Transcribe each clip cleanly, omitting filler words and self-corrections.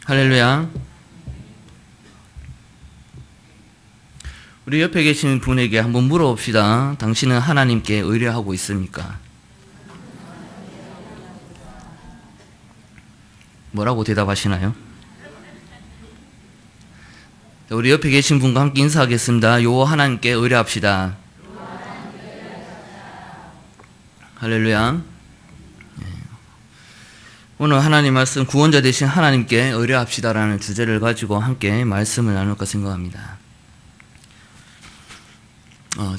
할렐루야. 우리 옆에 계신 분에게 한번 물어봅시다. 당신은 하나님께 의뢰하고 있습니까? 뭐라고 대답하시나요? 우리 옆에 계신 분과 함께 인사하겠습니다. 요 하나님께 의뢰합시다. 할렐루야. 오늘 하나님 말씀, 구원자 되신 하나님께 의뢰합시다라는 주제를 가지고 함께 말씀을 나눌까 생각합니다.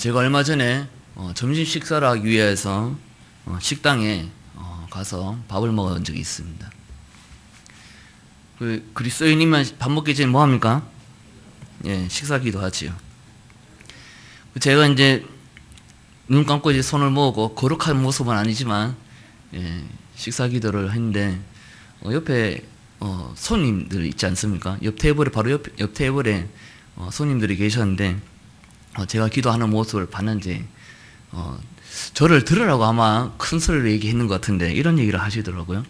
제가 얼마 전에 점심 식사를 하기 위해서 식당에 가서 밥을 먹은 적이 있습니다. 그리스도인이면 밥 먹기 전에 뭐 합니까? 예, 식사 기도하지요. 제가 이제 눈 감고 이제 손을 모으고 거룩한 모습은 아니지만 식사 기도를 했는데 옆에 손님들 있지 않습니까? 옆 테이블에 바로 옆 테이블에 손님들이 계셨는데 제가 기도하는 모습을 봤는지 저를 들으라고 아마 큰 소리로 얘기했는 것 같은데 이런 얘기를 하시더라고요.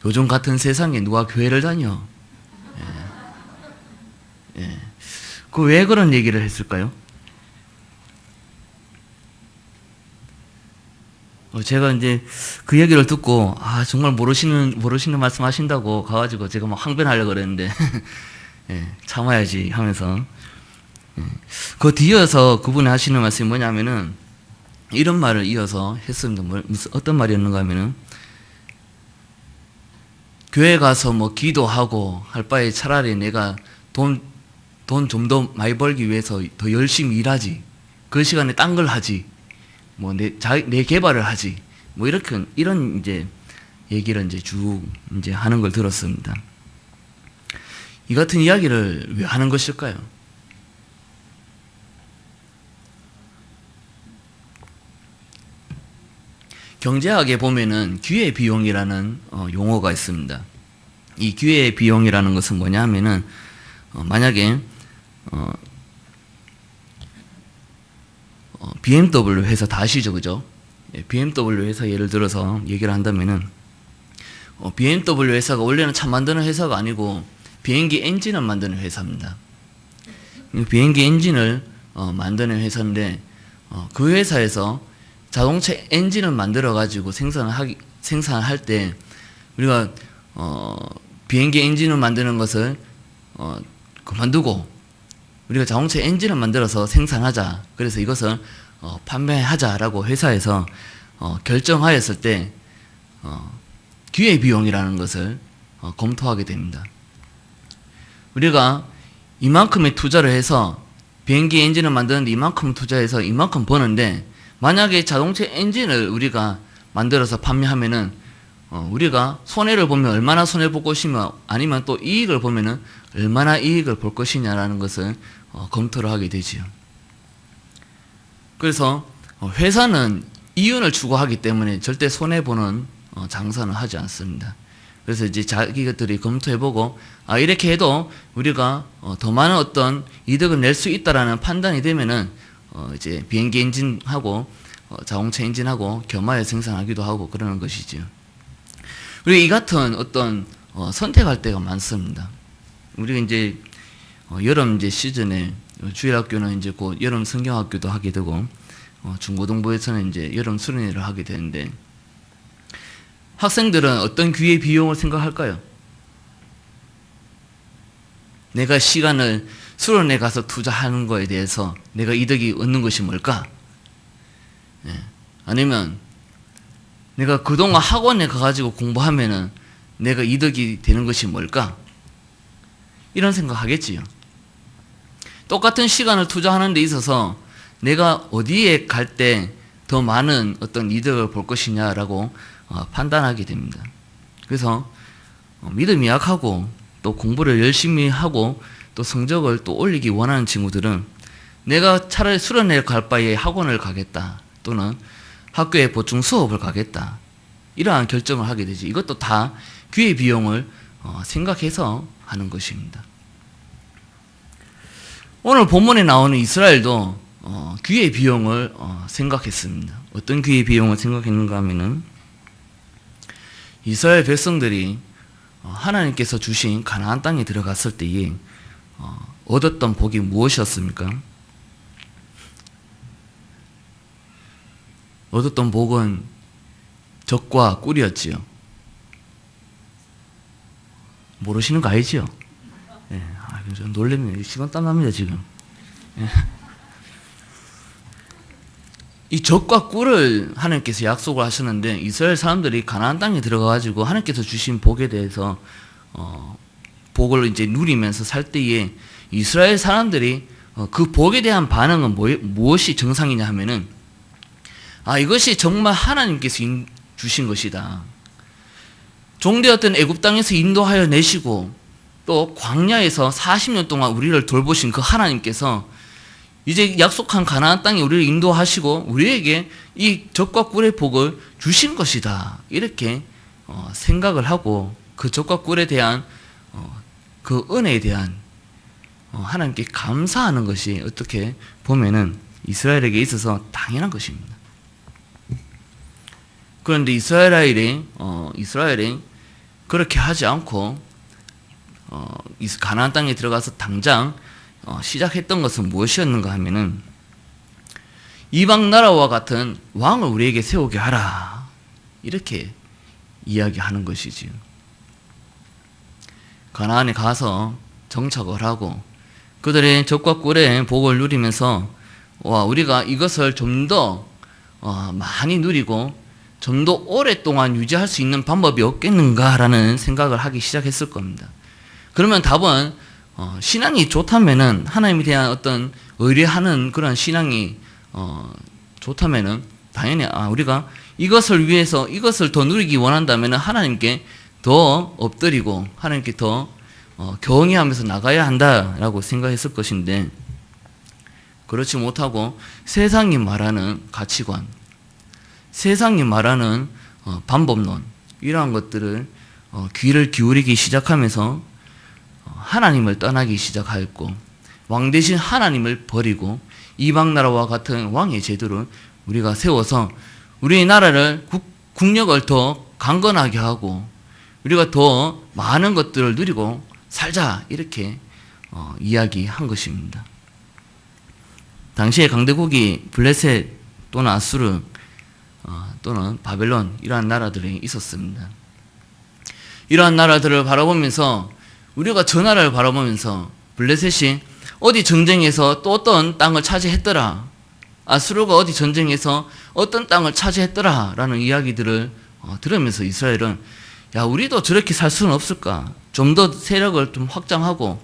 요즘 같은 세상에 누가 교회를 다녀? 그 왜 그런 얘기를 했을까요? 제가 이제 그 얘기를 듣고 정말 모르시는 말씀 하신다고 가가지고 제가 막 항변하려고 그랬는데 참아야지 하면서 그 뒤에서 그분이 하시는 말씀이 뭐냐면은 이런 말을 이어서 했습니다. 어떤 말이었는가 하면은 교회 가서 뭐 기도하고 할 바에 차라리 내가 돈 좀 더 많이 벌기 위해서 더 열심히 일하지. 그 시간에 딴 걸 하지. 뭐 내 개발을 하지. 뭐 이런 이제 얘기를 이제 이제 하는 걸 들었습니다. 이 같은 이야기를 왜 하는 것일까요? 경제학에 보면은 기회 비용이라는 용어가 있습니다. 이 기회 비용이라는 것은 뭐냐 하면은 만약에 BMW 회사 다 아시죠, 그죠? BMW 회사 예를 들어서 얘기를 한다면은 BMW 회사가 원래는 차 만드는 회사가 아니고 비행기 엔진을 만드는 회사입니다. 비행기 엔진을 만드는 회사인데 그 회사에서 자동차 엔진을 만들어 가지고 생산할 때 우리가 비행기 엔진을 만드는 것을 그만두고 우리가 자동차 엔진을 만들어서 생산하자. 그래서 이것을 판매하자라고 회사에서 결정하였을 때 기회 비용이라는 것을 검토하게 됩니다. 우리가 이만큼의 투자를 해서 비행기 엔진을 만드는데 이만큼 투자해서 이만큼 버는데 만약에 자동차 엔진을 우리가 만들어서 판매하면은 우리가 손해를 보면 얼마나 손해 볼 것이며 아니면 또 이익을 보면은 얼마나 이익을 볼 것이냐라는 것을 검토를 하게 되지요. 그래서 회사는 이윤을 추구하기 때문에 절대 손해 보는 장사는 하지 않습니다. 그래서 이제 자기들이 검토해보고 이렇게 해도 우리가 더 많은 어떤 이득을 낼 수 있다라는 판단이 되면은 이제 비행기 엔진하고 자동차 엔진하고 겸하여 생산하기도 하고 그러는 것이지요. 우리가 이 같은 어떤 선택할 때가 많습니다. 우리가 이제 여름 이제 시즌에 주일학교는 이제 곧 여름 성경학교도 하게 되고 중고등부에서는 이제 여름 수련회를 하게 되는데 학생들은 어떤 기회 비용을 생각할까요? 내가 시간을 수련회 가서 투자하는 거에 대해서 내가 이득이 얻는 것이 뭘까? 아니면 내가 그동안 학원에 가가지고 공부하면은 내가 이득이 되는 것이 뭘까? 이런 생각 하겠지요. 똑같은 시간을 투자하는 데 있어서 내가 어디에 갈 때 더 많은 어떤 이득을 볼 것이냐라고 판단하게 됩니다. 그래서 믿음이 약하고 또 공부를 열심히 하고 또 성적을 또 올리기 원하는 친구들은 내가 차라리 수련회 갈 바에 학원을 가겠다 또는 학교에 보충 수업을 가겠다 이러한 결정을 하게 되지. 이것도 다 기회 비용을 생각해서 하는 것입니다. 오늘 본문에 나오는 이스라엘도 기회 비용을 생각했습니다. 어떤 기회 비용을 생각했는가 하면은 이스라엘 백성들이 하나님께서 주신 가나안 땅에 들어갔을 때에 얻었던 복이 무엇이었습니까? 얻었던 복은 젖과 꿀이었지요. 모르시는 거 아니지요? 예, 좀 놀래면 시간 땀납니다 지금. 예. 이 젖과 꿀을 하나님께서 약속을 하셨는데 이스라엘 사람들이 가나안 땅에 들어가가지고 하나님께서 주신 복에 대해서 복을 이제 누리면서 살 때에 이스라엘 사람들이 그 복에 대한 반응은 무엇이 정상이냐 하면은 이것이 정말 하나님께서 주신 것이다. 종되었던 애굽 땅에서 인도하여 내시고 또 광야에서 40년 동안 우리를 돌보신 그 하나님께서 이제 약속한 가나안 땅에 우리를 인도하시고 우리에게 이 젖과 꿀의 복을 주신 것이다. 이렇게 생각을 하고 그 젖과 꿀에 대한 그 은혜에 대한 하나님께 감사하는 것이 어떻게 보면은 이스라엘에게 있어서 당연한 것입니다. 그런데 이스라엘이 그렇게 하지 않고 가나안 땅에 들어가서 당장 시작했던 것은 무엇이었는가 하면은 이방 나라와 같은 왕을 우리에게 세우게 하라 이렇게 이야기하는 것이지요. 가나안에 가서 정착을 하고 그들의 젖과 꿀의 복을 누리면서 우리가 이것을 좀 더 많이 누리고 좀 더 오랫동안 유지할 수 있는 방법이 없겠는가라는 생각을 하기 시작했을 겁니다. 그러면 답은 신앙이 좋다면은 하나님에 대한 어떤 의뢰하는 그런 신앙이 좋다면은 당연히 우리가 이것을 위해서 이것을 더 누리기 원한다면은 하나님께 더 엎드리고 하나님께 더 경외하면서 나가야 한다라고 생각했을 것인데 그렇지 못하고 세상이 말하는 가치관, 세상이 말하는 방법론 이러한 것들을 귀를 기울이기 시작하면서 하나님을 떠나기 시작하였고 왕 대신 하나님을 버리고 이방 나라와 같은 왕의 제도를 우리가 세워서 우리의 나라를 국력을 더 강건하게 하고 우리가 더 많은 것들을 누리고 살자 이렇게 이야기한 것입니다. 당시에 강대국이 블레셋 또는 아수르 또는 바벨론 이러한 나라들이 있었습니다. 이러한 나라들을 바라보면서 우리가 저 나라를 바라보면서 블레셋이 어디 전쟁에서 또 어떤 땅을 차지했더라, 아수르가 어디 전쟁에서 어떤 땅을 차지했더라 라는 이야기들을 들으면서 이스라엘은 우리도 저렇게 살 수는 없을까? 좀 더 세력을 좀 확장하고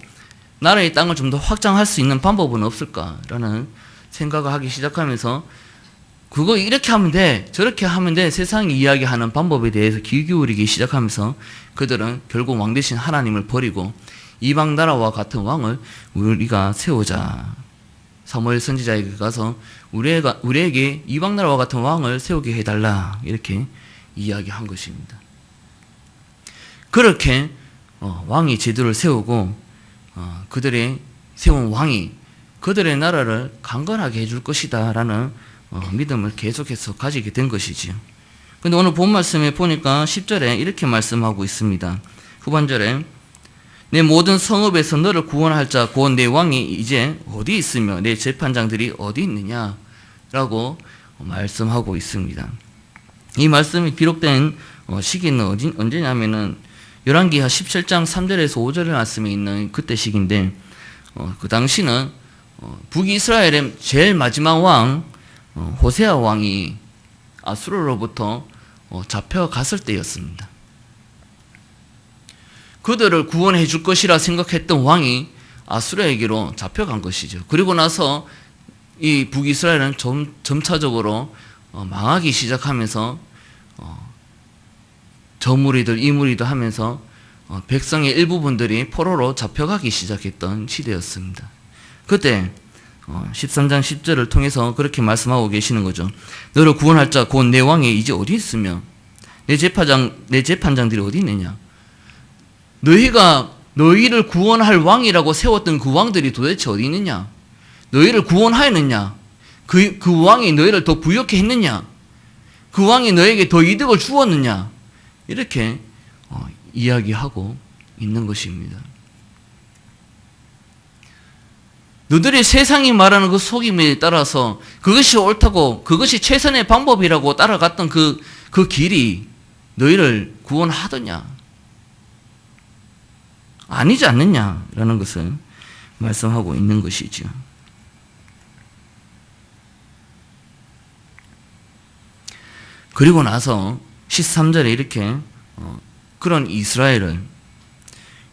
나라의 땅을 좀 더 확장할 수 있는 방법은 없을까라는 생각을 하기 시작하면서 그거 이렇게 하면 돼, 저렇게 하면 돼, 세상이 이야기하는 방법에 대해서 귀 기울이기 시작하면서 그들은 결국 왕 대신 하나님을 버리고 이방 나라와 같은 왕을 우리가 세우자. 사무엘 선지자에게 가서 우리에게 이방 나라와 같은 왕을 세우게 해달라 이렇게 이야기한 것입니다. 그렇게 왕이 제도를 세우고 그들의 세운 왕이 그들의 나라를 강건하게 해줄 것이다 라는 믿음을 계속해서 가지게 된 것이지요. 근데 오늘 본 말씀에 보니까 10절에 이렇게 말씀하고 있습니다. 후반절에 내 모든 성읍에서 너를 구원할 자 곧 내 왕이 이제 어디 있으며 내 재판장들이 어디 있느냐라고 말씀하고 있습니다. 이 말씀이 기록된 시기는 언제냐면은 열왕기하 17장 3절에서 5절의 말씀에 있는 그때 시기인데 그 당시는 북이스라엘의 제일 마지막 왕 호세아 왕이 아수르로부터 잡혀갔을 때였습니다. 그들을 구원해 줄 것이라 생각했던 왕이 아수르에게로 잡혀간 것이죠. 그리고 나서 이 북이스라엘은 점차적으로 망하기 시작하면서 저무리들 이무리들 하면서 백성의 일부분들이 포로로 잡혀가기 시작했던 시대였습니다. 그때 13장 10절을 통해서 그렇게 말씀하고 계시는 거죠. 너를 구원할 자 곧 내 왕이 이제 어디 있으며 내 재판장들이 어디 있느냐. 너희를 구원할 왕이라고 세웠던 그 왕들이 도대체 어디 있느냐. 너희를 구원하였느냐. 그 왕이 너희를 더 부유하게 했느냐. 그 왕이 너에게 더 이득을 주었느냐. 이렇게 이야기하고 있는 것입니다. 너희들이 세상이 말하는 그 속임에 따라서 그것이 옳다고 그것이 최선의 방법이라고 따라갔던 그 길이 너희를 구원하더냐? 아니지 않느냐라는 것을 말씀하고 있는 것이죠. 그리고 나서 13절에 이렇게 그런 이스라엘을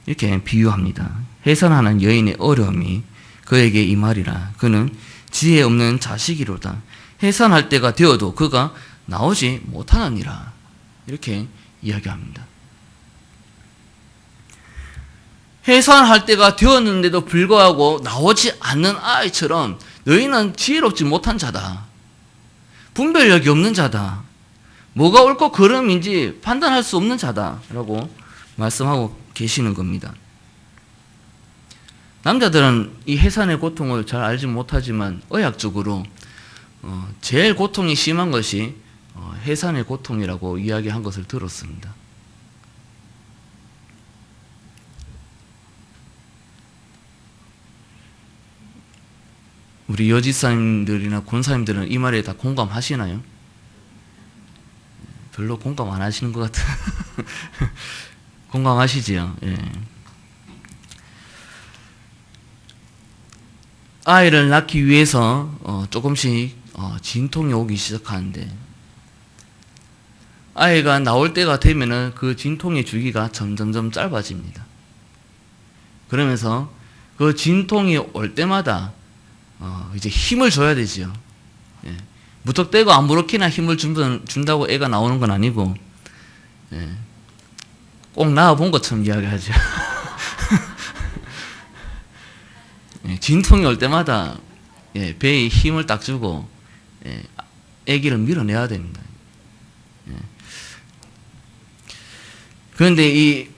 이렇게 비유합니다. 해산하는 여인의 어려움이 그에게 임하리라. 그는 지혜 없는 자식이로다. 해산할 때가 되어도 그가 나오지 못하느니라. 이렇게 이야기합니다. 해산할 때가 되었는데도 불구하고 나오지 않는 아이처럼 너희는 지혜롭지 못한 자다. 분별력이 없는 자다. 뭐가 옳고 그름인지 판단할 수 없는 자다라고 말씀하고 계시는 겁니다. 남자들은 이 해산의 고통을 잘 알지 못하지만 의학적으로 제일 고통이 심한 것이 해산의 고통이라고 이야기한 것을 들었습니다. 우리 여지사님들이나 권사님들은 이 말에 다 공감하시나요? 별로 공감 안 하시는 것 같아요. 공감하시지요? 예. 아이를 낳기 위해서 조금씩 진통이 오기 시작하는데 아이가 나올 때가 되면은 그 진통의 주기가 점점점 짧아집니다. 그러면서 그 진통이 올 때마다 이제 힘을 줘야 되지요. 예. 무턱대고 아무렇게나 힘을 준다고 애가 나오는 건 아니고, 예. 꼭 낳아본 것처럼 이야기하죠. 예. 진통이 올 때마다 예. 배에 힘을 딱 주고 예. 아기를 밀어내야 됩니다. 예. 그런데 이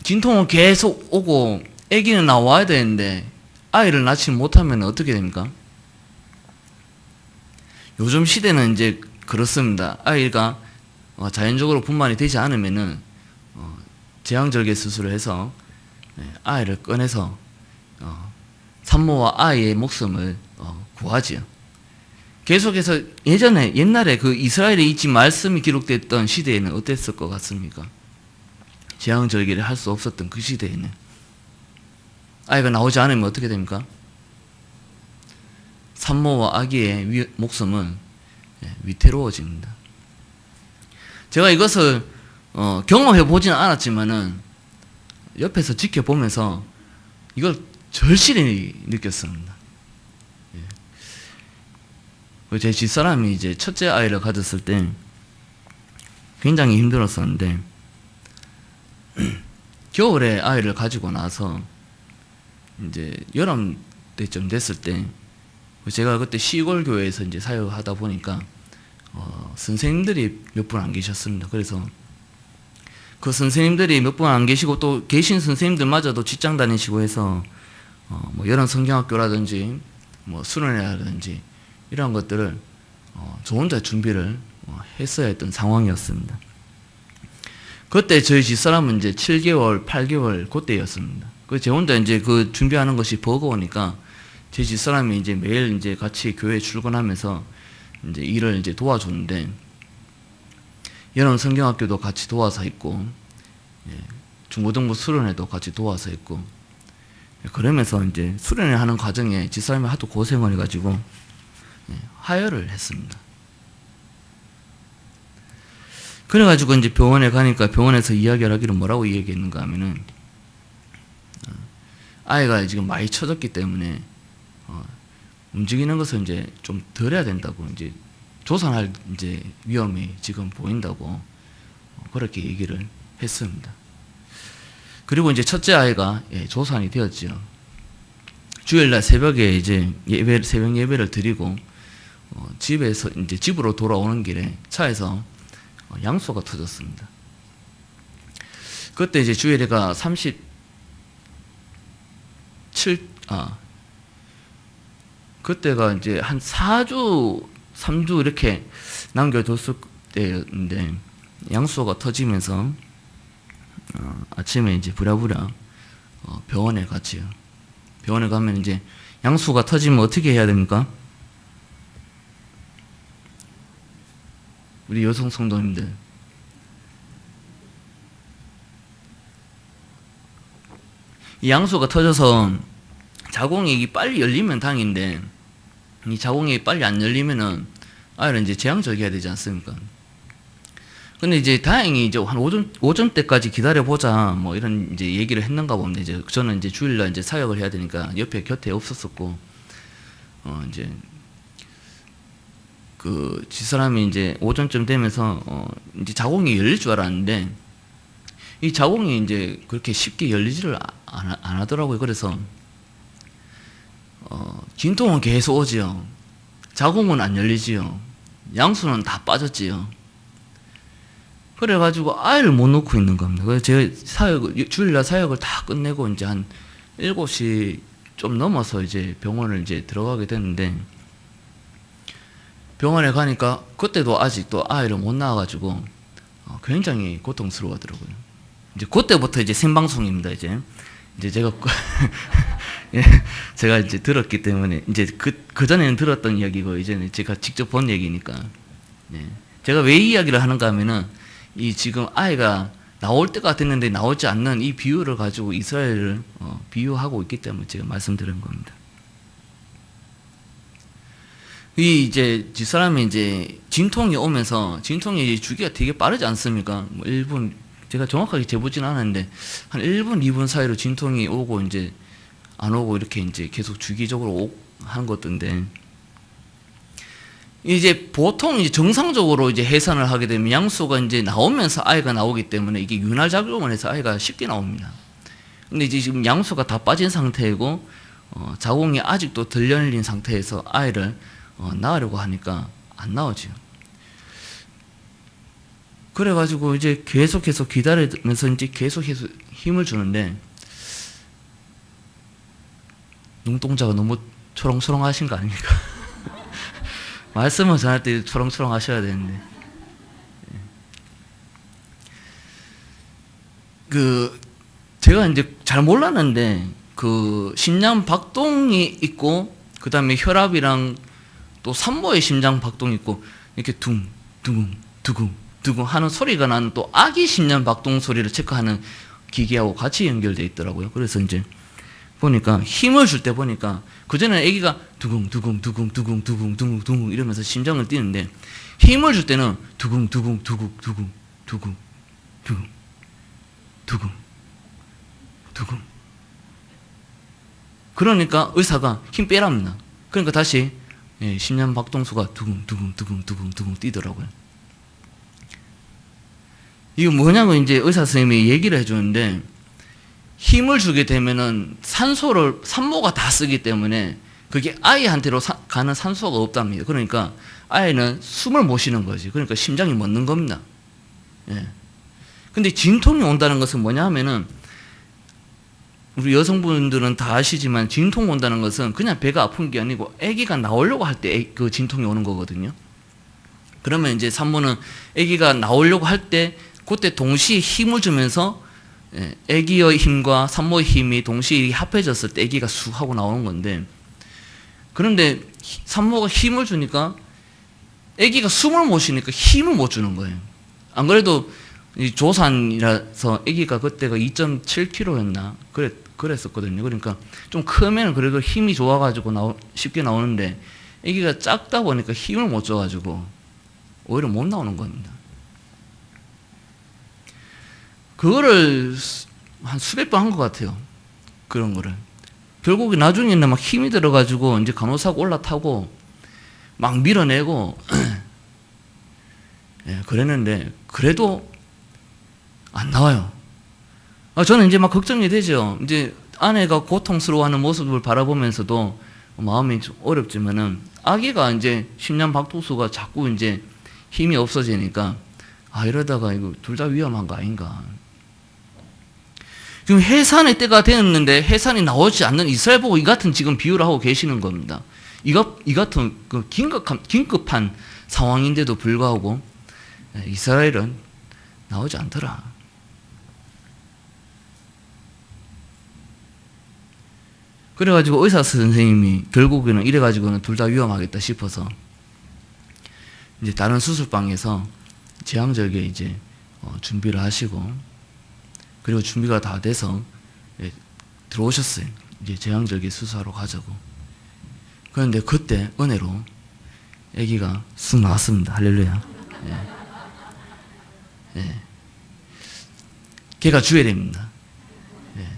진통은 계속 오고 아기는 나와야 되는데 아이를 낳지 못하면 어떻게 됩니까? 요즘 시대는 이제 그렇습니다. 아이가 자연적으로 분만이 되지 않으면은 제왕절개 수술을 해서 아이를 꺼내서 산모와 아이의 목숨을 구하지요. 계속해서 옛날에 그 이스라엘에 있지 말씀이 기록됐던 시대에는 어땠을 것 같습니까? 제왕절개를 할 수 없었던 그 시대에는 아이가 나오지 않으면 어떻게 됩니까? 산모와 아기의 목숨은 위태로워집니다. 제가 이것을 경험해 보지는 않았지만은 옆에서 지켜보면서 이걸 절실히 느꼈습니다. 제 집사람이 이제 첫째 아이를 가졌을 때 굉장히 힘들었었는데 겨울에 아이를 가지고 나서 이제 여름 때쯤 됐을 때 제가 그때 시골 교회에서 이제 사역하다 보니까 선생님들이 몇 분 안 계셨습니다. 그래서 그 선생님들이 몇 분 안 계시고 또 계신 선생님들마저도 직장 다니시고 해서 뭐 여름 성경학교라든지 뭐 수련회라든지 이런 것들을 저 혼자 준비를 했어야 했던 상황이었습니다. 그때 저희 집사람은 이제 7개월, 8개월 그때였습니다. 제 혼자 이제 그 준비하는 것이 버거우니까 제 집사람이 이제 매일 이제 같이 교회 출근하면서 이제 일을 이제 도와줬는데 여름 성경학교도 같이 도와서 했고 중고등부 수련회도 같이 도와서 했고 그러면서 이제 수련회 하는 과정에 집사람이 하도 고생을 해가지고 하혈을 했습니다. 그래가지고 이제 병원에 가니까 병원에서 이야기를 하기를 뭐라고 이야기했는가 하면은 아이가 지금 많이 처졌기 때문에 움직이는 것을 이제 좀 덜 해야 된다고 이제 조산할 이제 위험이 지금 보인다고 그렇게 얘기를 했습니다. 그리고 이제 첫째 아이가 조산이 되었죠. 주일날 새벽에 이제 새벽 예배를 드리고 집에서 이제 집으로 돌아오는 길에 차에서 양소가 터졌습니다. 그때 이제 주일이가 그때가 이제 한 4주, 3주 이렇게 남겨뒀을 때였는데 양수가 터지면서 아침에 이제 부랴부랴 병원에 갔지요. 병원에 가면 이제 양수가 터지면 어떻게 해야 됩니까? 우리 여성 성도님들, 이 양수가 터져서 자궁이 빨리 열리면 당인데, 이 자궁이 빨리 안 열리면은 아이를 이제 제왕절개해야 되지 않습니까? 근데 이제 다행히 이제 한 오전 때까지 기다려보자 뭐 이런 이제 얘기를 했는가 봅니다. 이제 저는 이제 주일날 이제 사역을 해야 되니까 옆에 곁에 없었었고, 이제 그 집사람이 이제 오전쯤 되면서 이제 자궁이 열릴 줄 알았는데, 이 자궁이 이제 그렇게 쉽게 열리지를 안 하더라고요. 그래서 진통은 계속 오지요. 자궁은 안 열리지요. 양수는 다 빠졌지요. 그래가지고 아이를 못 놓고 있는 겁니다. 그래서 제가 주일날 사역을 다 끝내고 이제 한 7시 좀 넘어서 이제 병원을 이제 들어가게 됐는데, 병원에 가니까 그때도 아직도 아이를 못 낳아가지고 굉장히 고통스러워하더라고요. 이제 그때부터 이제 생방송입니다. 이제 제가 예, 제가 이제 들었기 때문에 이제 그 전에는 들었던 이야기고 이제는 제가 직접 본 얘기니까. 예. 제가 왜 이 이야기를 하는가 하면은 이 지금 아이가 나올 때가 됐는데 나오지 않는 이 비유를 가지고 이스라엘을 비유하고 있기 때문에 제가 말씀드린 겁니다. 이 이제 집사람이 이제 진통이 오면서, 진통이 주기가 되게 빠르지 않습니까? 뭐 1분, 제가 정확하게 재보진 않았는데 한 1분, 2분 사이로 진통이 오고 이제 안 오고 이렇게 이제 계속 주기적으로 하는 것인데, 이제 보통 이제 정상적으로 이제 해산을 하게 되면 양수가 이제 나오면서 아이가 나오기 때문에 이게 윤활 작용을 해서 아이가 쉽게 나옵니다. 근데 이제 지금 양수가 다 빠진 상태이고 자궁이 아직도 덜 열린 상태에서 아이를 낳으려고 하니까 안 나오죠. 그래가지고 이제 계속해서 기다리면서 이제 계속해서 힘을 주는데, 눈동자가 너무 초롱초롱 하신 거 아닙니까? 말씀을 전할 때 초롱초롱 하셔야 되는데. 제가 이제 잘 몰랐는데, 심장 박동이 있고, 그 다음에 혈압이랑 또 산모의 심장 박동이 있고, 이렇게 두궁 하는 소리가 나는 또 아기 심장 박동 소리를 체크하는 기계하고 같이 연결되어 있더라고요. 그래서 이제 보니까 힘을 줄 때 보니까 그전에는 아기가 두궁 이러면서 심장을 뛰는데, 힘을 줄 때는 두궁 그러니까 의사가 힘 빼랍니다. 그러니까 다시 심장 박동수가 두궁 뛰더라고요. 이거 뭐냐고 이제 의사 선생님이 얘기를 해주는데, 힘을 주게 되면은 산모가 다 쓰기 때문에 그게 아이한테로 가는 산소가 없답니다. 그러니까 아이는 숨을 못 쉬는 거지. 그러니까 심장이 멎는 겁니다. 예. 근데 진통이 온다는 것은 뭐냐 하면은, 우리 여성분들은 다 아시지만 진통 온다는 것은 그냥 배가 아픈 게 아니고 아기가 나오려고 할 때 그 진통이 오는 거거든요. 그러면 이제 산모는 아기가 나오려고 할 때 그때 동시에 힘을 주면서 아기의 힘과 산모의 힘이 동시에 합해졌을 때 아기가 쑥 하고 나오는 건데, 그런데 산모가 힘을 주니까 아기가 숨을 못 쉬니까 힘을 못 주는 거예요. 안 그래도 이 조산이라서 아기가 그때가 2.7kg였나 그랬었거든요. 그러니까 좀 크면 그래도 힘이 좋아가지고 쉽게 나오는데, 아기가 작다 보니까 힘을 못 줘가지고 오히려 못 나오는 겁니다. 그거를 한 수백 번 한 것 같아요. 그런 거를. 결국에 나중에는 막 힘이 들어가지고 이제 간호사가 올라타고 막 밀어내고 예, 그랬는데 그래도 안 나와요. 저는 이제 막 걱정이 되죠. 이제 아내가 고통스러워하는 모습을 바라보면서도 마음이 좀 어렵지만은, 아기가 이제 심장 박동수가 자꾸 이제 힘이 없어지니까 이러다가 이거 둘 다 위험한 거 아닌가. 지금 해산의 때가 되었는데 해산이 나오지 않는 이스라엘 보고 이 같은 지금 비유를 하고 계시는 겁니다. 이 같은 그 긴급한 상황인데도 불구하고 이스라엘은 나오지 않더라. 그래가지고 의사 선생님이 결국에는 이래가지고는 둘 다 위험하겠다 싶어서 이제 다른 수술방에서 제왕절개 이제 준비를 하시고, 그리고 준비가 다 돼서 들어오셨어요. 이제 제왕절개 수술하러 가자고. 그런데 그때 은혜로 아기가 쑥 나왔습니다. 할렐루야. 예. 예. 걔가 주애됩니다. 예.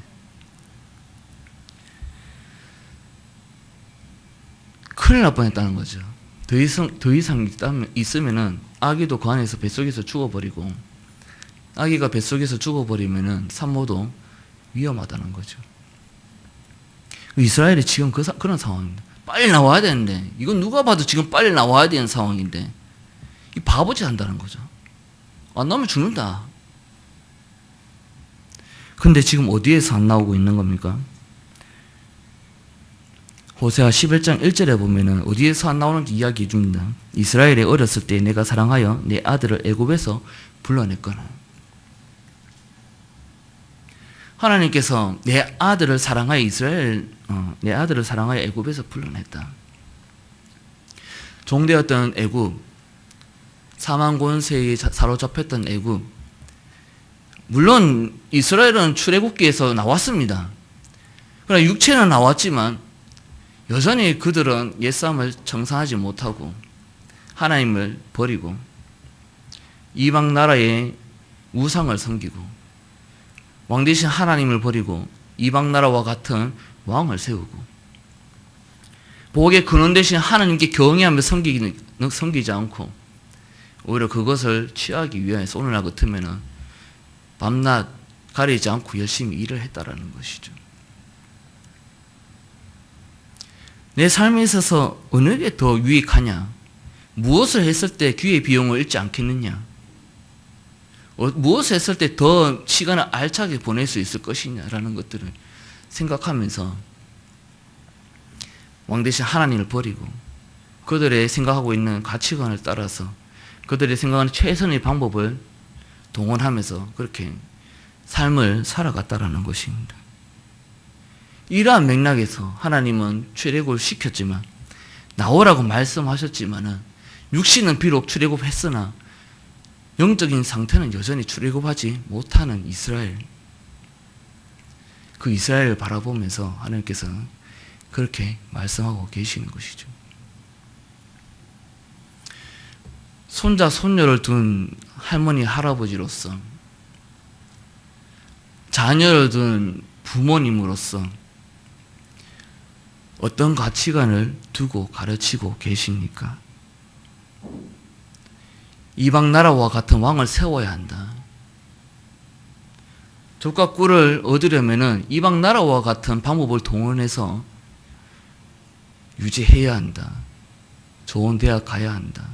큰일 날 뻔했다는 거죠. 더 이상 있으면은 아기도 그 안에서 뱃속에서 죽어버리고, 아기가 뱃속에서 죽어버리면은 산모도 위험하다는 거죠. 이스라엘이 지금 그런 상황입니다. 빨리 나와야 되는데, 이건 누가 봐도 지금 빨리 나와야 되는 상황인데, 이 바보짓 한다는 거죠. 안 나오면 죽는다. 근데 지금 어디에서 안 나오고 있는 겁니까? 호세아 11장 1절에 보면은 어디에서 안 나오는지 이야기해 줍니다. 이스라엘이 어렸을 때 내가 사랑하여 내 아들을 애굽에서 불러냈거나. 하나님께서 내 아들을 사랑하여 내 아들을 사랑하여 애굽에서 불러냈다. 종되었던 애굽, 사망 권세에 사로잡혔던 애굽. 물론 이스라엘은 출애굽기에서 나왔습니다. 그러나 육체는 나왔지만 여전히 그들은 옛사람을 청산하지 못하고 하나님을 버리고 이방 나라의 우상을 섬기고 왕 대신 하나님을 버리고 이방 나라와 같은 왕을 세우고 복의 근원 대신 하나님께 경외하며 섬기지 않고 오히려 그것을 취하기 위해서 오늘날 같으면은 밤낮 가리지 않고 열심히 일을 했다라는 것이죠. 내 삶에 있어서 어느 게 더 유익하냐? 무엇을 했을 때 귀의 비용을 잃지 않겠느냐? 무엇을 했을 때 더 시간을 알차게 보낼 수 있을 것이냐라는 것들을 생각하면서 왕 대신 하나님을 버리고 그들의 생각하고 있는 가치관을 따라서 그들의 생각하는 최선의 방법을 동원하면서 그렇게 삶을 살아갔다라는 것입니다. 이러한 맥락에서 하나님은 출애굽을 시켰지만 나오라고 말씀하셨지만은 육신은 비록 출애굽했으나 영적인 상태는 여전히 출애굽하지 못하는 이스라엘. 그 이스라엘을 바라보면서 하나님께서는 그렇게 말씀하고 계시는 것이죠. 손자 손녀를 둔 할머니 할아버지로서 자녀를 둔 부모님으로서 어떤 가치관을 두고 가르치고 계십니까? 이방 나라와 같은 왕을 세워야 한다. 족과 꿀을 얻으려면은 이방 나라와 같은 방법을 동원해서 유지해야 한다. 좋은 대학 가야 한다.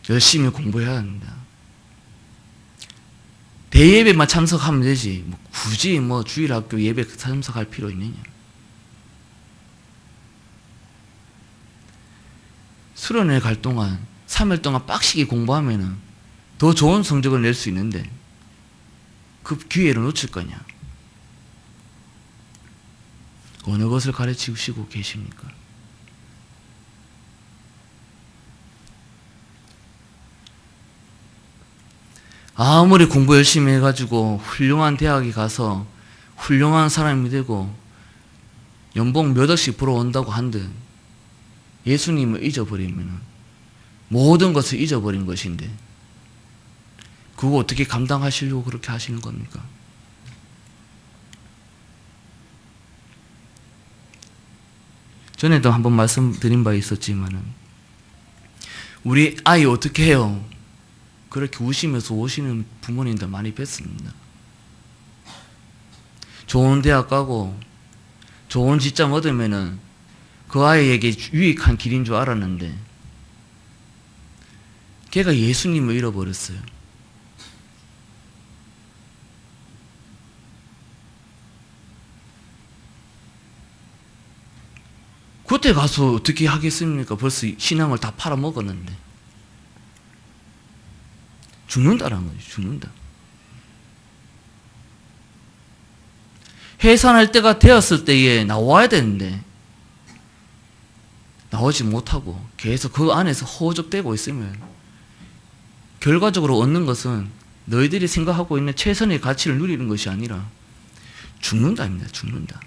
열심히 공부해야 한다. 대예배만 참석하면 되지 굳이 주일학교 예배 참석할 필요 있느냐? 수련회 갈 동안 3일 동안 빡시게 공부하면은 더 좋은 성적을 낼 수 있는데 그 기회를 놓칠 거냐? 어느 것을 가르치시고 계십니까? 아무리 공부 열심히 해가지고 훌륭한 대학에 가서 훌륭한 사람이 되고 연봉 몇 억씩 벌어온다고 한들 예수님을 잊어버리면 모든 것을 잊어버린 것인데 그거 어떻게 감당하시려고 그렇게 하시는 겁니까? 전에도 한번 말씀드린 바 있었지만은 우리 아이 어떻게 해요? 그렇게 우시면서 오시는 부모님들 많이 뵀습니다. 좋은 대학 가고 좋은 직장 얻으면은 그 아이에게 유익한 길인 줄 알았는데 걔가 예수님을 잃어버렸어요. 그때 가서 어떻게 하겠습니까? 벌써 신앙을 다 팔아먹었는데. 죽는다라는 거죠. 죽는다. 해산할 때가 되었을 때에 나와야 되는데 나오지 못하고 계속 그 안에서 허우적대고 있으면 결과적으로 얻는 것은 너희들이 생각하고 있는 최선의 가치를 누리는 것이 아니라 죽는다입니다. 죽는다.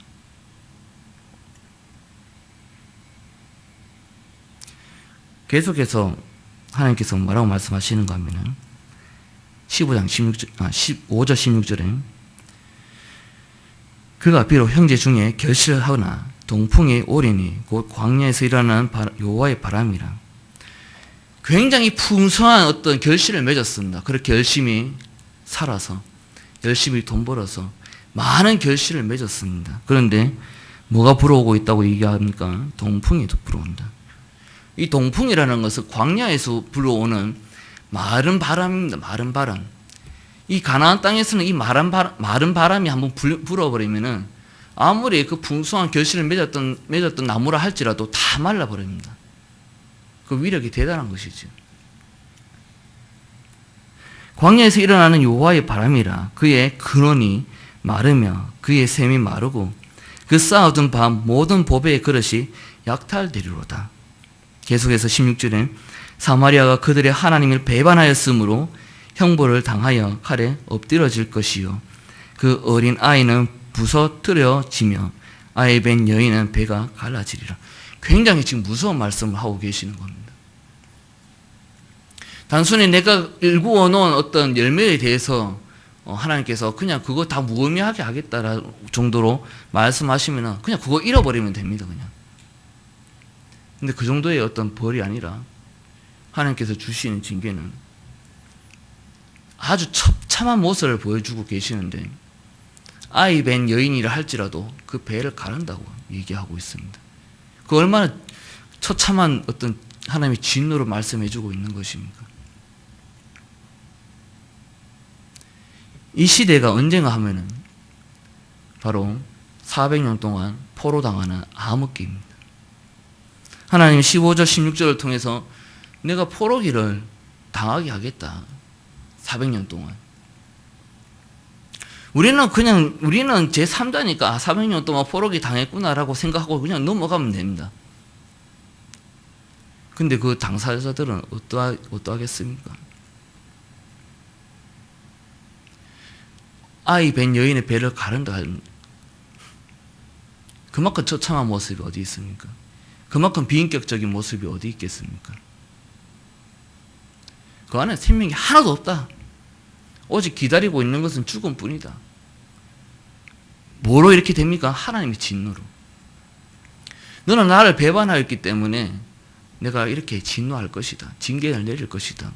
계속해서 하나님께서 뭐라고 말씀하시는가 하면은 15절 16절에 그가 비록 형제 중에 결실을 하거나 동풍이 오리니 곧 광야에서 일어나는 여호와의 바람이라. 굉장히 풍성한 어떤 결실을 맺었습니다. 그렇게 열심히 살아서 열심히 돈 벌어서 많은 결실을 맺었습니다. 그런데 뭐가 불어오고 있다고 얘기합니까? 동풍이 불어온다. 이 동풍이라는 것은 광야에서 불어오는 마른 바람입니다. 마른 바람. 이 가나안 땅에서는 이 마른 바람이 한번 불어버리면은 아무리 그 풍성한 결실을 맺었던 나무라 할지라도 다 말라버립니다. 그 위력이 대단한 것이죠. 광야에서 일어나는 여호와의 바람이라. 그의 근원이 마르며 그의 샘이 마르고 그 쌓아둔 바 모든 보배의 그릇이 약탈되리로다. 계속해서 16절에 사마리아가 그들의 하나님을 배반하였으므로 형벌을 당하여 칼에 엎드러질 것이요 그 어린 아이는 부서뜨려지며 아이 뵌 여인은 배가 갈라지리라. 굉장히 지금 무서운 말씀을 하고 계시는 겁니다. 단순히 내가 일구어 놓은 어떤 열매에 대해서 하나님께서 그냥 그거 다 무의미하게 하겠다라는 정도로 말씀하시면 그냥 그거 잃어버리면 됩니다. 그냥. 근데 그 정도의 어떤 벌이 아니라 하나님께서 주시는 징계는 아주 처참한 모습을 보여주고 계시는데 아이 뵌 여인이라 할지라도 그 배를 가른다고 얘기하고 있습니다. 그 얼마나 처참한 어떤 하나님의 진노를 말씀해주고 있는 것입니까? 이 시대가 언젠가 하면은 바로 400년 동안 포로당하는 암흑기입니다. 하나님 15절 16절을 통해서 내가 포로기를 당하게 하겠다. 400년 동안. 우리는 제3자니까 400년 동안 포로기 당했구나라고 생각하고 그냥 넘어가면 됩니다. 근데 그 당사자들은 어떠하겠습니까? 아이 뵌 여인의 배를 가른다. 그만큼 처참한 모습이 어디 있습니까? 그만큼 비인격적인 모습이 어디 있겠습니까? 그 안에 생명이 하나도 없다. 오직 기다리고 있는 것은 죽음뿐이다. 뭐로 이렇게 됩니까? 하나님의 진노로. 너는 나를 배반하였기 때문에 내가 이렇게 진노할 것이다. 징계를 내릴 것이다.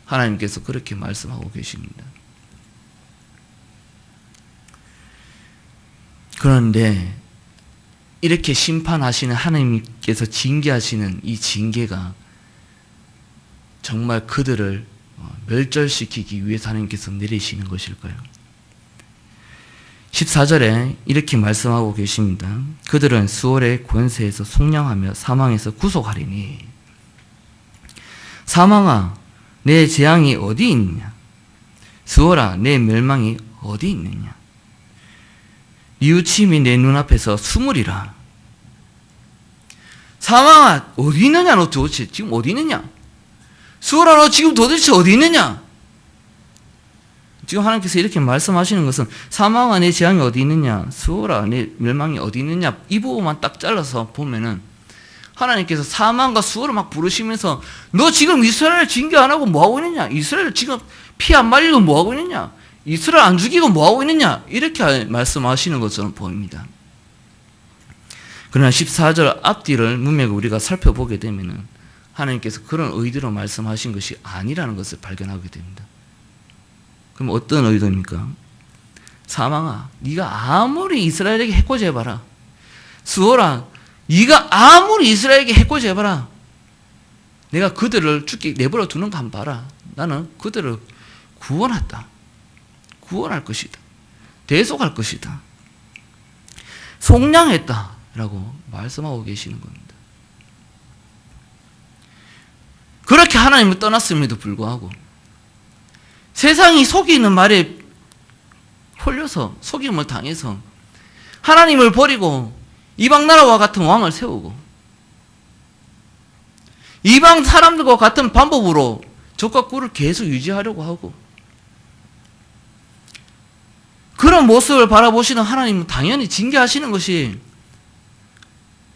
하나님께서 그렇게 말씀하고 계십니다. 그런데 이렇게 심판하시는 하나님께서 징계하시는 이 징계가 정말 그들을 멸절시키기 위해서 하나님께서 내리시는 것일까요? 14절에 이렇게 말씀하고 계십니다. 그들은 수월의 권세에서 속량하며 사망에서 구속하리니 사망아 내 재앙이 어디 있느냐 수월아 내 멸망이 어디 있느냐 뉘우침이 내 눈앞에서 숨으리라. 사망아 어디 있느냐 너 도대체 지금 어디 있느냐 수월아 너 지금 도대체 어디 있느냐. 지금 하나님께서 이렇게 말씀하시는 것은 사망아 내 재앙이 어디 있느냐 수월아 내 멸망이 어디 있느냐 이 부분만 딱 잘라서 보면은 하나님께서 사망과 수월을 막 부르시면서 너 지금 이스라엘 징계 안 하고 뭐하고 있느냐 이스라엘 지금 피 안 말리고 뭐하고 있느냐 이스라엘 안 죽이고 뭐하고 있느냐 이렇게 말씀하시는 것처럼 보입니다. 그러나 14절 앞뒤를 문맥을 우리가 살펴보게 되면은 하나님께서 그런 의도로 말씀하신 것이 아니라는 것을 발견하게 됩니다. 그럼 어떤 의도입니까? 사망아 네가 아무리 이스라엘에게 해코지 해봐라 수월아 네가 아무리 이스라엘에게 해코지 해봐라 내가 그들을 죽게 내버려 두는 거 한번 봐라. 나는 그들을 구원할 것이다. 대속할 것이다. 속량했다라고 말씀하고 계시는 겁니다. 그렇게 하나님을 떠났음에도 불구하고 세상이 속이는 말에 홀려서 속임을 당해서 하나님을 버리고 이방 나라와 같은 왕을 세우고 이방 사람들과 같은 방법으로 적과 꿀을 계속 유지하려고 하고, 그런 모습을 바라보시는 하나님은 당연히 징계하시는 것이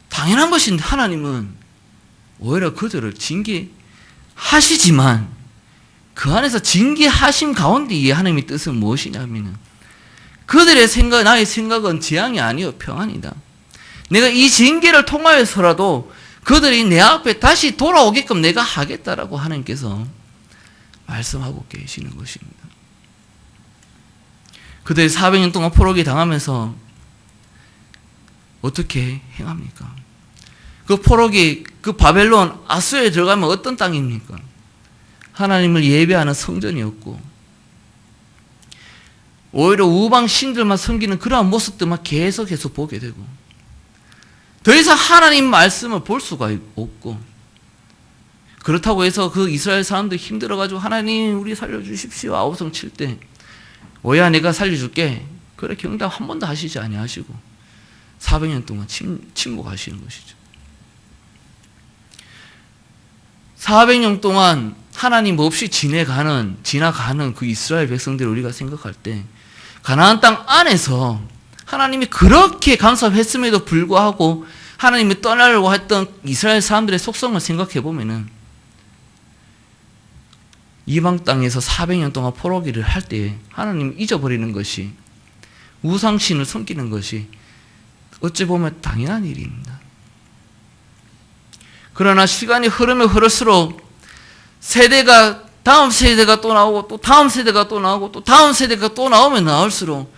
당연한 것인데, 하나님은 오히려 그들을 징계하시지만 그 안에서 징계하심 가운데에 하나님의 뜻은 무엇이냐면, 그들의 생각, 나의 생각은 재앙이 아니요 평안이다. 내가 이 징계를 통하여서라도 그들이 내 앞에 다시 돌아오게끔 내가 하겠다라고 하나님께서 말씀하고 계시는 것입니다. 그들이 400년 동안 포로기 당하면서 어떻게 행합니까? 그 포로기, 그 바벨론, 아수르에 들어가면 어떤 땅입니까? 하나님을 예배하는 성전이었고, 오히려 우방 신들만 섬기는 그러한 모습들만 계속해서 보게 되고, 더 이상 하나님 말씀을 볼 수가 없고, 그렇다고 해서 그 이스라엘 사람들 힘들어가지고 하나님 우리 살려주십시오 아우성 칠 때, 오야 내가 살려줄게, 그래 경담 한 번도 하시지 아니하시고 400년 동안 침묵하시는 것이죠. 400년 동안 하나님 없이 지나가는 그 이스라엘 백성들을 우리가 생각할 때, 가나안 땅 안에서 하나님이 그렇게 간섭했음에도 불구하고 하나님이 떠나려고 했던 이스라엘 사람들의 속성을 생각해 보면은, 이방 땅에서 400년 동안 포로기를 할 때 하나님을 잊어버리는 것이, 우상신을 섬기는 것이 어찌 보면 당연한 일입니다. 그러나 시간이 흐르면 흐를수록 세대가, 다음 세대가 또 나오고 또 다음 세대가 또 나오고 또 다음 세대가 또 나오면 나올수록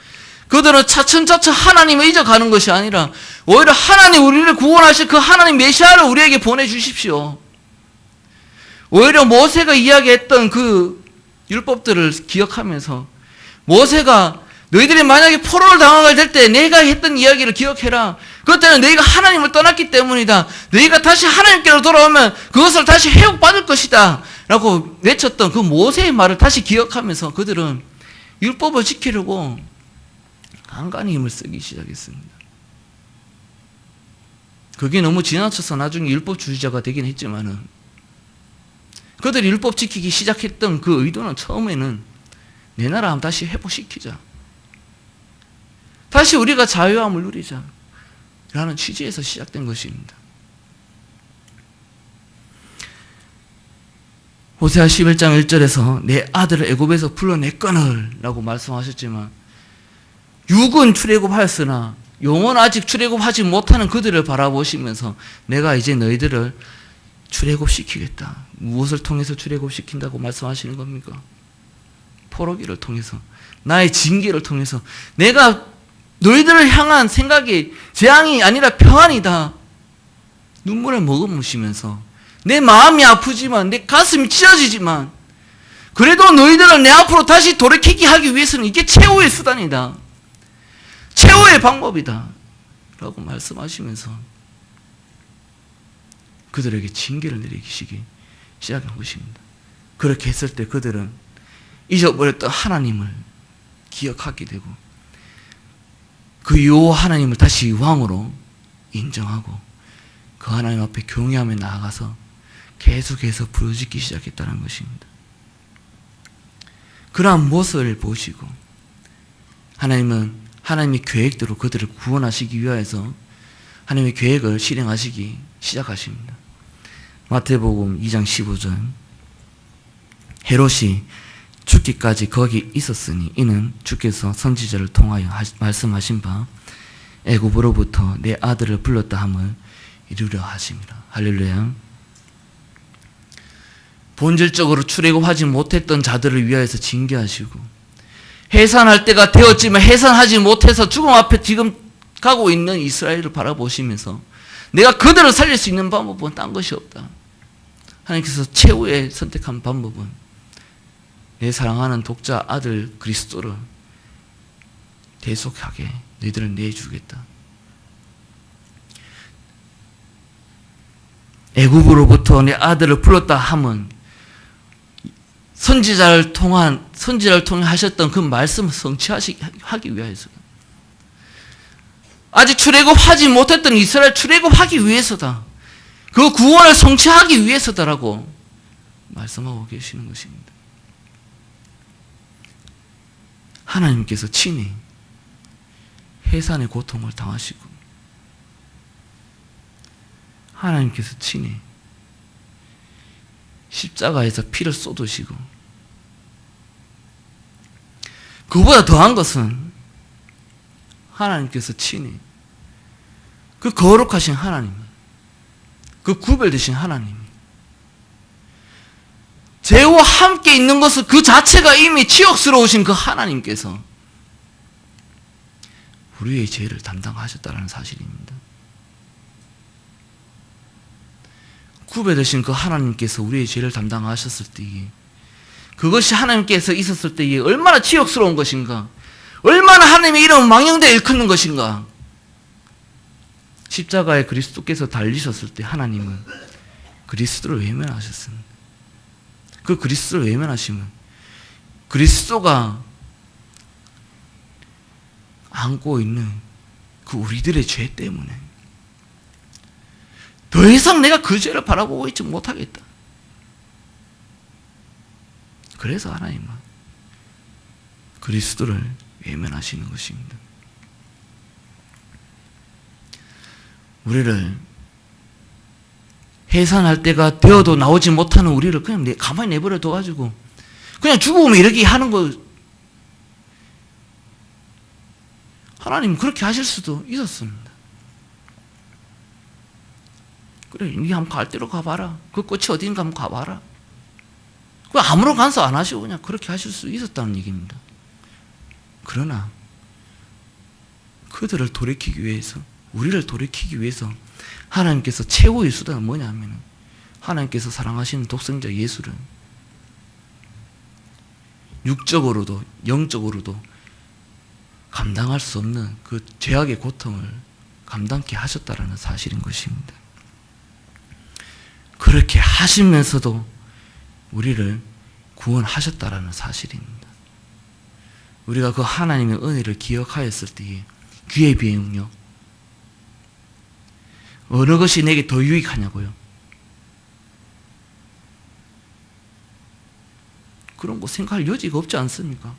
그들은 차츰차츰 하나님을 잊어가는 것이 아니라 오히려 하나님 우리를 구원하실 그 하나님 메시아를 우리에게 보내주십시오. 오히려 모세가 이야기했던 그 율법들을 기억하면서, 모세가 너희들이 만약에 포로를 당하게 될 때 내가 했던 이야기를 기억해라. 그때는 너희가 하나님을 떠났기 때문이다. 너희가 다시 하나님께로 돌아오면 그것을 다시 회복받을 것이다 라고 외쳤던 그 모세의 말을 다시 기억하면서 그들은 율법을 지키려고 간간히 힘을 쓰기 시작했습니다. 그게 너무 지나쳐서 나중에 율법주의자가 되긴 했지만은, 그들이 율법 지키기 시작했던 그 의도는 처음에는 내 나라 한번 다시 회복시키자, 다시 우리가 자유함을 누리자 라는 취지에서 시작된 것입니다. 호세아 11장 1절에서 내 아들을 애굽에서 불러냈거늘 라고 말씀하셨지만, 육은 출애굽하였으나 영혼은 아직 출애굽하지 못하는 그들을 바라보시면서 내가 이제 너희들을 출애굽시키겠다. 무엇을 통해서 출애굽시킨다고 말씀하시는 겁니까? 포로기를 통해서, 나의 징계를 통해서 내가 너희들을 향한 생각이 재앙이 아니라 평안이다. 눈물을 머금으시면서 내 마음이 아프지만 내 가슴이 찢어지지만 그래도 너희들을 내 앞으로 다시 돌이키게 하기 위해서는 이게 최후의 수단이다, 최후의 방법이다 라고 말씀하시면서 그들에게 징계를 내리시기 시작한 것입니다. 그렇게 했을 때 그들은 잊어버렸던 하나님을 기억하게 되고 그 여호와 하나님을 다시 왕으로 인정하고 그 하나님 앞에 경외하며 나아가서 계속해서 부르짖기 시작했다는 것입니다. 그러한 모습을 보시고 하나님은 하나님의 계획대로 그들을 구원하시기 위하여서 하나님의 계획을 실행하시기 시작하십니다. 마태복음 2장 15절, 헤롯이 죽기까지 거기 있었으니 이는 주께서 선지자를 통하여 말씀하신 바 애굽으로부터 내 아들을 불렀다 함을 이루려 하심이라. 할렐루야. 본질적으로 출애굽하지 못했던 자들을 위하여서 징계하시고, 해산할 때가 되었지만 해산하지 못해서 죽음 앞에 지금 가고 있는 이스라엘을 바라보시면서 내가 그들을 살릴 수 있는 방법은 딴 것이 없다. 하나님께서 최후의 선택한 방법은 내 사랑하는 독자 아들 그리스도를 대속하게 너희들을 내주겠다. 애굽으로부터 내 아들을 불렀다 함은 선지자를 통해 하셨던 그 말씀을 성취하기 위해서 아직 출애굽하지 못했던 이스라엘 출애굽하기 위해서다. 그 구원을 성취하기 위해서다라고 말씀하고 계시는 것입니다. 하나님께서 친히 해산의 고통을 당하시고 하나님께서 친히 십자가에서 피를 쏟으시고 그보다 더한 것은 하나님께서 친히 그 거룩하신 하나님, 그 구별되신 하나님, 죄와 함께 있는 것은 그 자체가 이미 치욕스러우신 그 하나님께서 우리의 죄를 담당하셨다는 사실입니다. 구별되신 그 하나님께서 우리의 죄를 담당하셨을 때에 그것이 하나님께서 있었을 때에 얼마나 치욕스러운 것인가, 얼마나 하나님의 이름은 망령되어 일컫는 것인가. 십자가에 그리스도께서 달리셨을 때 하나님은 그리스도를 외면하셨습니다. 그 그리스도를 외면하시면 그리스도가 안고 있는 그 우리들의 죄 때문에 더 이상 내가 그 죄를 바라보고 있지 못하겠다. 그래서 하나님은 그리스도를 외면하시는 것입니다. 우리를 해산할 때가 되어도 나오지 못하는 우리를 그냥 가만히 내버려 둬가지고 그냥 죽으면 이렇게 하는 거, 하나님 그렇게 하실 수도 있었습니다. 그래, 니 한번 갈 대로 가봐라. 그 끝이 어딘가 한번 가봐라. 그 아무런 간섭 안 하시고 그냥 그렇게 하실 수 있었다는 얘기입니다. 그러나 그들을 돌이키기 위해서, 우리를 돌이키기 위해서 하나님께서 최고의 수단은 뭐냐 하면 하나님께서 사랑하시는 독생자 예수를 육적으로도 영적으로도 감당할 수 없는 그 죄악의 고통을 감당케 하셨다라는 사실인 것입니다. 그렇게 하시면서도 우리를 구원하셨다라는 사실입니다. 우리가 그 하나님의 은혜를 기억하였을 때에 귀에 비행요, 어느 것이 내게 더 유익하냐고요? 그런 거 생각할 여지가 없지 않습니까?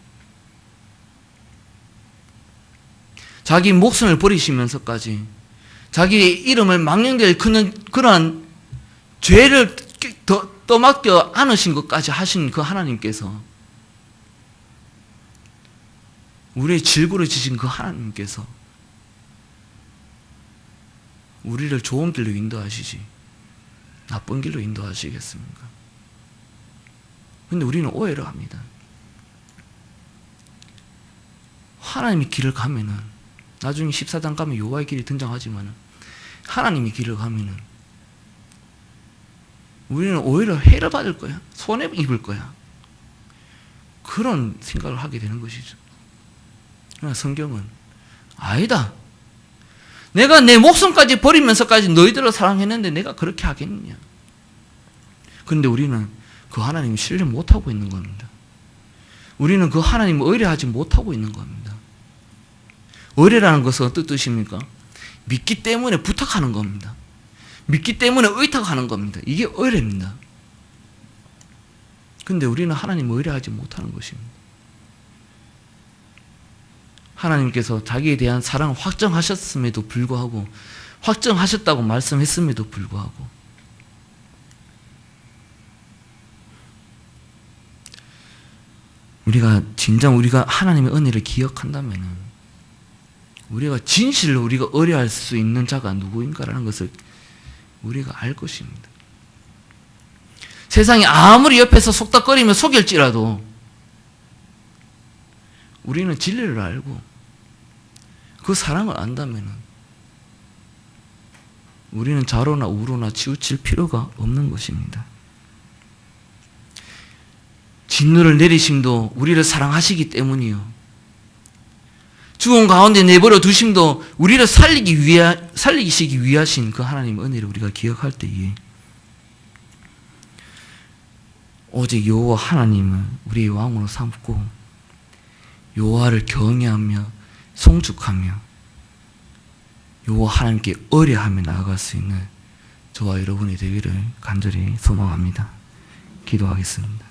자기 목숨을 버리시면서까지 자기의 이름을 망령되게 크는 그러한 죄를 떠맡겨 안으신 것까지 하신 그 하나님께서, 우리의 질고를 지신 그 하나님께서 우리를 좋은 길로 인도하시지 나쁜 길로 인도하시겠습니까? 근데 우리는 오해를 합니다. 하나님의 길을 가면은, 나중에 14장 가면 여호와의 길이 등장하지만 하나님의 길을 가면은 우리는 오히려 해를 받을 거야, 손해 입을 거야, 그런 생각을 하게 되는 것이죠. 그러나 성경은 아니다, 내가 내 목숨까지 버리면서까지 너희들을 사랑했는데 내가 그렇게 하겠느냐. 그런데 우리는 그 하나님 신뢰 못하고 있는 겁니다. 우리는 그 하나님을 의뢰하지 못하고 있는 겁니다. 의뢰라는 것은 어떤 뜻입니까? 믿기 때문에 부탁하는 겁니다. 믿기 때문에 의탁하는 겁니다. 이게 의뢰입니다. 그런데 우리는 하나님을 의뢰하지 못하는 것입니다. 하나님께서 자기에 대한 사랑을 확정하셨음에도 불구하고, 확정하셨다고 말씀했음에도 불구하고 우리가 진정 우리가 하나님의 은혜를 기억한다면 우리가 진실로 우리가 의뢰할 수 있는 자가 누구인가라는 것을 우리가 알 것입니다. 세상이 아무리 옆에서 속닥거리며 속일지라도 우리는 진리를 알고 그 사랑을 안다면 우리는 좌로나 우로나 치우칠 필요가 없는 것입니다. 진노를 내리심도 우리를 사랑하시기 때문이요, 죽은 가운데 내버려 두심도 우리를 살리시기 위하신 그 하나님의 은혜를 우리가 기억할 때에 오직 여호와 하나님을 우리의 왕으로 삼고 여호와를 경외하며 송축하며 요 하나님께 의뢰하며 나아갈 수 있는 저와 여러분이 되기를 간절히 소망합니다. 기도하겠습니다.